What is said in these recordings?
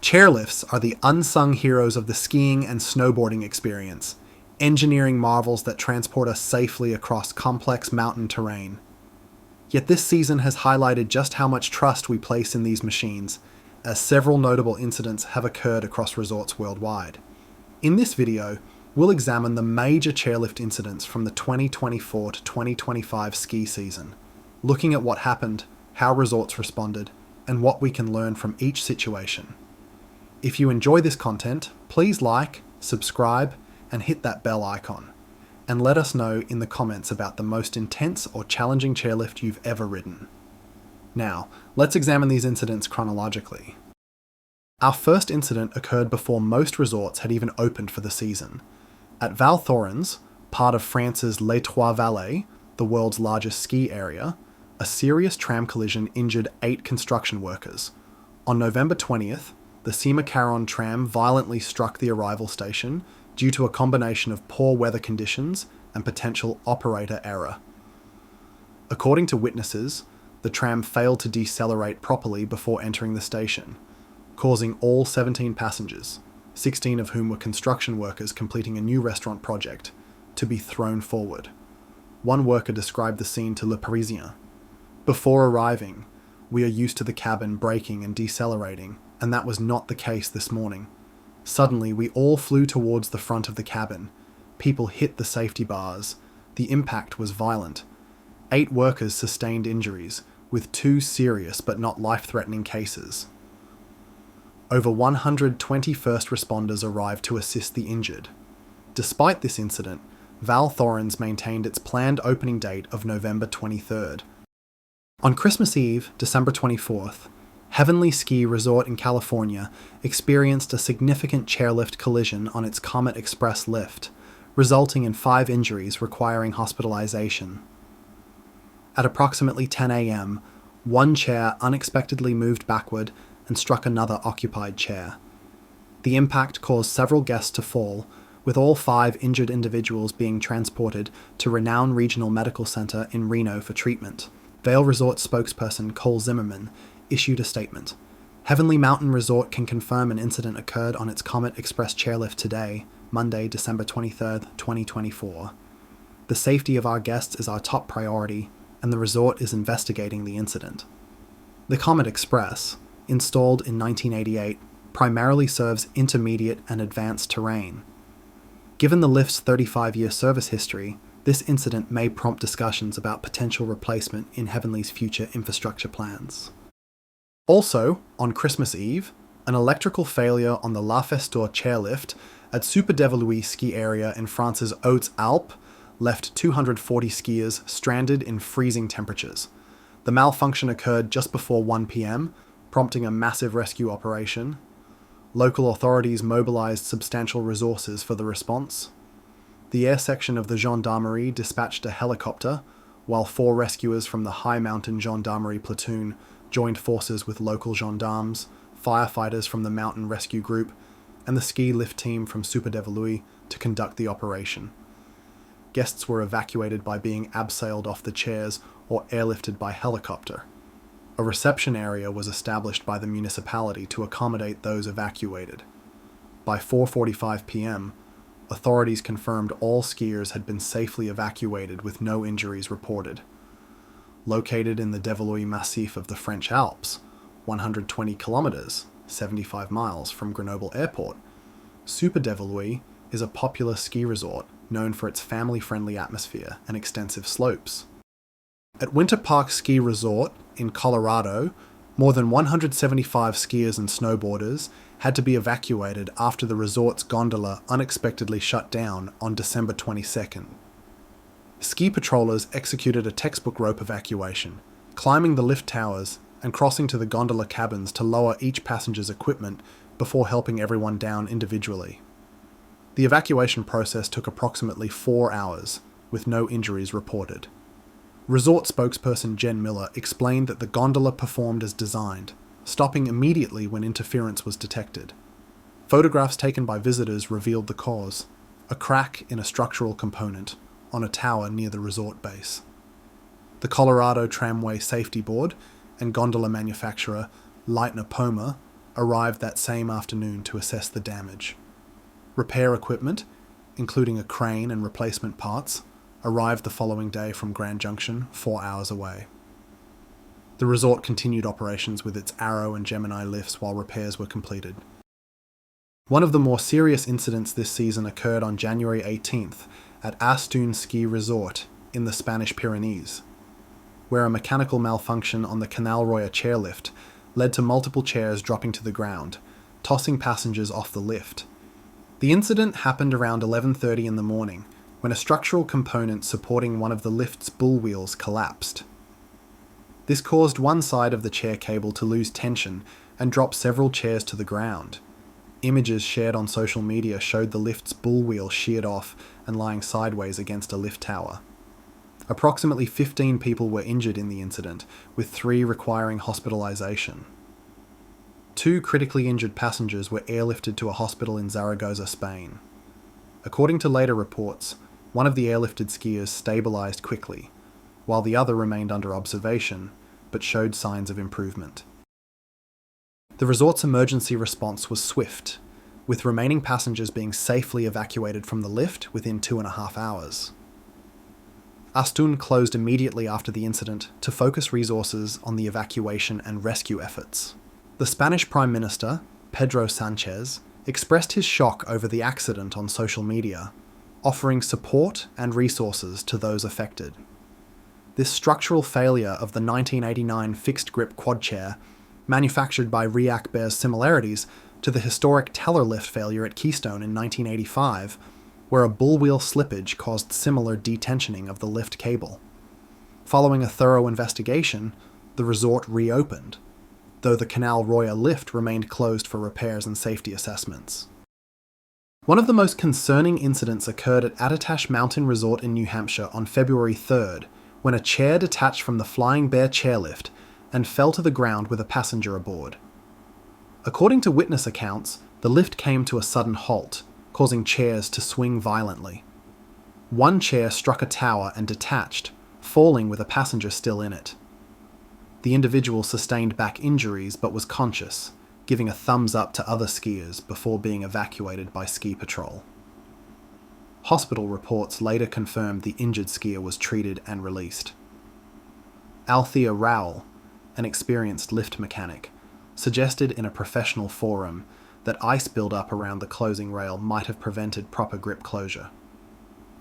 Chairlifts are the unsung heroes of the skiing and snowboarding experience, engineering marvels that transport us safely across complex mountain terrain. Yet this season has highlighted just how much trust we place in these machines, as several notable incidents have occurred across resorts worldwide. In this video, we'll examine the major chairlift incidents from the 2024 to 2025 ski season, looking at what happened, how resorts responded, and what we can learn from each situation. If you enjoy this content, please like, subscribe, and hit that bell icon. And let us know in the comments about the most intense or challenging chairlift you've ever ridden. Now, let's examine these incidents chronologically. Our first incident occurred before most resorts had even opened for the season. At Val Thorens, part of France's Les Trois Vallées, the world's largest ski area, a serious tram collision injured 8 construction workers. On November 20th, the Cima-Caron tram violently struck the arrival station due to a combination of poor weather conditions and potential operator error. According to witnesses, the tram failed to decelerate properly before entering the station, causing all 17 passengers, 16 of whom were construction workers completing a new restaurant project, to be thrown forward. One worker described the scene to Le Parisien. "Before arriving, we are used to the cabin braking and decelerating, and that was not the case this morning. Suddenly, we all flew towards the front of the cabin. People hit the safety bars. The impact was violent. 8 workers sustained injuries, with 2 serious but not life-threatening cases. Over 120 first responders arrived to assist the injured. Despite this incident, Val Thorens maintained its planned opening date of November 23rd. On Christmas Eve, December 24th, Heavenly Ski Resort in California experienced a significant chairlift collision on its Comet Express lift, resulting in 5 injuries requiring hospitalization. At approximately 10 a.m., one chair unexpectedly moved backward and struck another occupied chair. The impact caused several guests to fall, with all 5 injured individuals being transported to Renown Regional Medical Center in Reno for treatment. Vail Resort spokesperson Cole Zimmerman issued a statement. Heavenly Mountain Resort can confirm an incident occurred on its Comet Express chairlift today, Monday, December 23, 2024. The safety of our guests is our top priority, and the resort is investigating the incident. The Comet Express, installed in 1988, primarily serves intermediate and advanced terrain. Given the lift's 35-year service history, this incident may prompt discussions about potential replacement in Heavenly's future infrastructure plans. Also, on Christmas Eve, an electrical failure on the La Festour chairlift at Superdévoluy ski area in France's Hautes-Alpes left 240 skiers stranded in freezing temperatures. The malfunction occurred just before 1 p.m., prompting a massive rescue operation. Local authorities mobilized substantial resources for the response. The air section of the gendarmerie dispatched a helicopter, while 4 rescuers from the High Mountain Gendarmerie platoon joined forces with local gendarmes, firefighters from the Mountain Rescue Group, and the ski lift team from Superdévoluy to conduct the operation. Guests were evacuated by being abseiled off the chairs or airlifted by helicopter. A reception area was established by the municipality to accommodate those evacuated. By 4:45 p.m., authorities confirmed all skiers had been safely evacuated with no injuries reported. Located in the Dévoluy Massif of the French Alps, 120 kilometers, 75 miles from Grenoble Airport, Superdévoluy is a popular ski resort known for its family-friendly atmosphere and extensive slopes. At Winter Park Ski Resort in Colorado, more than 175 skiers and snowboarders had to be evacuated after the resort's gondola unexpectedly shut down on December 22nd. Ski patrollers executed a textbook rope evacuation, climbing the lift towers and crossing to the gondola cabins to lower each passenger's equipment before helping everyone down individually. The evacuation process took approximately 4 hours, with no injuries reported. Resort spokesperson Jen Miller explained that the gondola performed as designed, stopping immediately when interference was detected. Photographs taken by visitors revealed the cause, a crack in a structural component on a tower near the resort base. The Colorado Tramway Safety Board and gondola manufacturer Leitner Poma arrived that same afternoon to assess the damage. Repair equipment, including a crane and replacement parts, arrived the following day from Grand Junction, 4 hours away. The resort continued operations with its Arrow and Gemini lifts while repairs were completed. One of the more serious incidents this season occurred on January 18th at Astún ski resort in the Spanish Pyrenees, where a mechanical malfunction on the Canal Roya chairlift led to multiple chairs dropping to the ground, tossing passengers off the lift. The incident happened around 11:30 in the morning, when a structural component supporting one of the lift's bull wheels collapsed. This caused one side of the chair cable to lose tension and drop several chairs to the ground. Images shared on social media showed the lift's bull wheel sheared off and lying sideways against a lift tower. Approximately 15 people were injured in the incident, with 3 requiring hospitalization. 2 critically injured passengers were airlifted to a hospital in Zaragoza, Spain. According to later reports, one of the airlifted skiers stabilized quickly, while the other remained under observation, but showed signs of improvement. The resort's emergency response was swift, with remaining passengers being safely evacuated from the lift within 2.5 hours. Astún closed immediately after the incident to focus resources on the evacuation and rescue efforts. The Spanish Prime Minister, Pedro Sánchez, expressed his shock over the accident on social media, offering support and resources to those affected. This structural failure of the 1989 fixed-grip quad chair, manufactured by Riac, bears similarities to the historic teller lift failure at Keystone in 1985, where a bull wheel slippage caused similar detensioning of the lift cable. Following a thorough investigation, the resort reopened, though the Canal Roya lift remained closed for repairs and safety assessments. One of the most concerning incidents occurred at Attitash Mountain Resort in New Hampshire on February 3rd, when a chair detached from the Flying Bear chairlift and fell to the ground with a passenger aboard. According to witness accounts, the lift came to a sudden halt, causing chairs to swing violently. One chair struck a tower and detached, falling with a passenger still in it. The individual sustained back injuries but was conscious, giving a thumbs up to other skiers before being evacuated by ski patrol. Hospital reports later confirmed the injured skier was treated and released. Althea Rowell, an experienced lift mechanic, suggested in a professional forum that ice build-up around the closing rail might have prevented proper grip closure.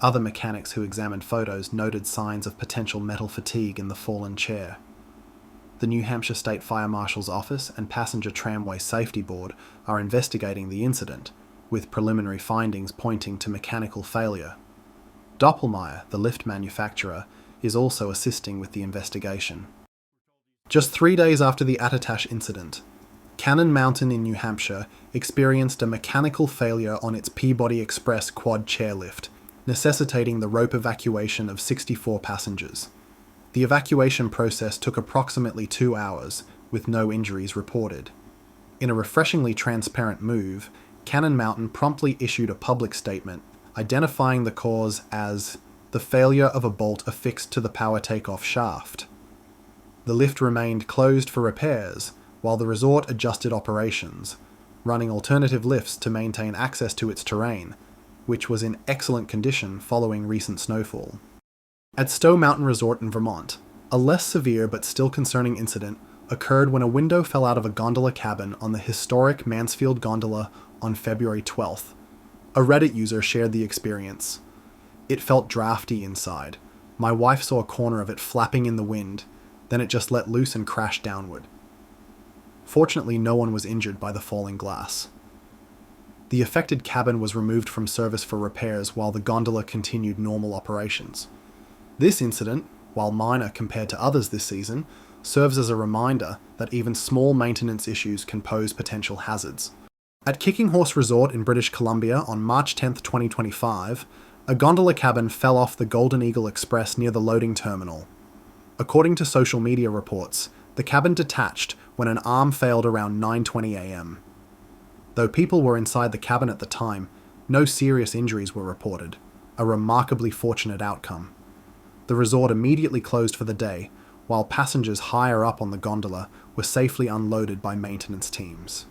Other mechanics who examined photos noted signs of potential metal fatigue in the fallen chair. The New Hampshire State Fire Marshal's Office and Passenger Tramway Safety Board are investigating the incident, with preliminary findings pointing to mechanical failure. Doppelmayr, the lift manufacturer, is also assisting with the investigation. Just 3 days after the Attitash incident, Cannon Mountain in New Hampshire experienced a mechanical failure on its Peabody Express quad chairlift, necessitating the rope evacuation of 64 passengers. The evacuation process took approximately 2 hours, with no injuries reported. In a refreshingly transparent move, Cannon Mountain promptly issued a public statement identifying the cause as the failure of a bolt affixed to the power takeoff shaft. The lift remained closed for repairs, while the resort adjusted operations, running alternative lifts to maintain access to its terrain, which was in excellent condition following recent snowfall. At Stowe Mountain Resort in Vermont, a less severe but still concerning incident occurred when a window fell out of a gondola cabin on the historic Mansfield Gondola on February 12th. A Reddit user shared the experience. "It felt drafty inside. My wife saw a corner of it flapping in the wind, then it just let loose and crashed downward. Fortunately, no one was injured by the falling glass." The affected cabin was removed from service for repairs while the gondola continued normal operations. This incident, while minor compared to others this season, serves as a reminder that even small maintenance issues can pose potential hazards. At Kicking Horse Resort in British Columbia on March 10, 2025, a gondola cabin fell off the Golden Eagle Express near the loading terminal. According to social media reports, the cabin detached when an arm failed around 9:20 a.m. Though people were inside the cabin at the time, no serious injuries were reported, a remarkably fortunate outcome. The resort immediately closed for the day, while passengers higher up on the gondola were safely unloaded by maintenance teams.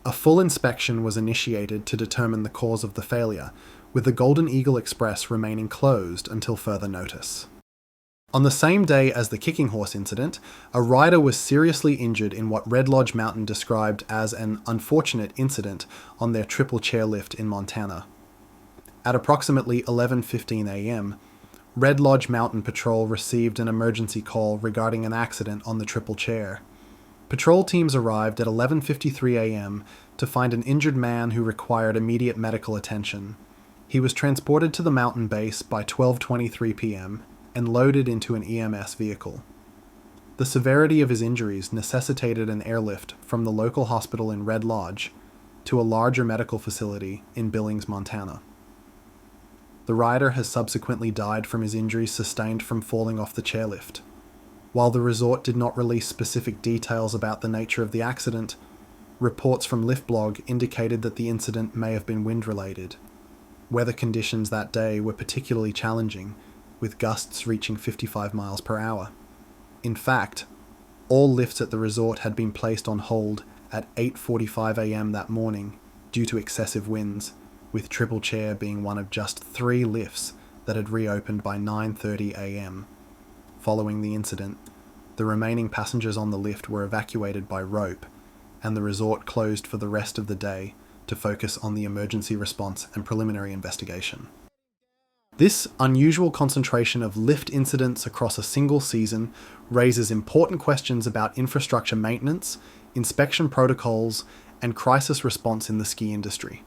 A full inspection was initiated to determine the cause of the failure, with the Golden Eagle Express remaining closed until further notice. On the same day as the kicking horse incident, a rider was seriously injured in what Red Lodge Mountain described as an unfortunate incident on their triple chairlift in Montana. At approximately 11:15 a.m., Red Lodge Mountain Patrol received an emergency call regarding an accident on the triple chair. Patrol teams arrived at 11:53 a.m. to find an injured man who required immediate medical attention. He was transported to the mountain base by 12:23 p.m. and loaded into an EMS vehicle. The severity of his injuries necessitated an airlift from the local hospital in Red Lodge to a larger medical facility in Billings, Montana. The rider has subsequently died from his injuries sustained from falling off the chairlift. While the resort did not release specific details about the nature of the accident, reports from LiftBlog indicated that the incident may have been wind-related. Weather conditions that day were particularly challenging, with gusts reaching 55 miles per hour. In fact, all lifts at the resort had been placed on hold at 8:45 a.m. that morning due to excessive winds, with Triple Chair being one of just 3 lifts that had reopened by 9:30 a.m. Following the incident, the remaining passengers on the lift were evacuated by rope, and the resort closed for the rest of the day to focus on the emergency response and preliminary investigation. This unusual concentration of lift incidents across a single season raises important questions about infrastructure maintenance, inspection protocols, and crisis response in the ski industry.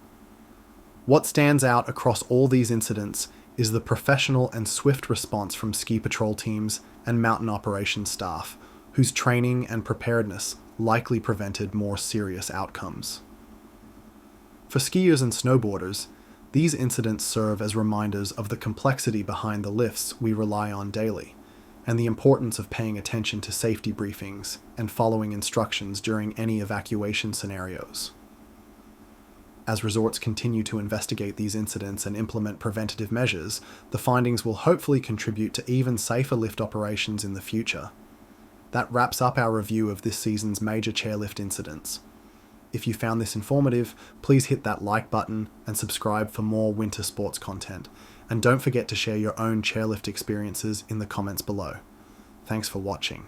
What stands out across all these incidents is the professional and swift response from ski patrol teams and mountain operations staff, whose training and preparedness likely prevented more serious outcomes. For skiers and snowboarders, these incidents serve as reminders of the complexity behind the lifts we rely on daily, and the importance of paying attention to safety briefings and following instructions during any evacuation scenarios. As resorts continue to investigate these incidents and implement preventative measures, the findings will hopefully contribute to even safer lift operations in the future. That wraps up our review of this season's major chairlift incidents. If you found this informative, please hit that like button and subscribe for more winter sports content. And don't forget to share your own chairlift experiences in the comments below. Thanks for watching.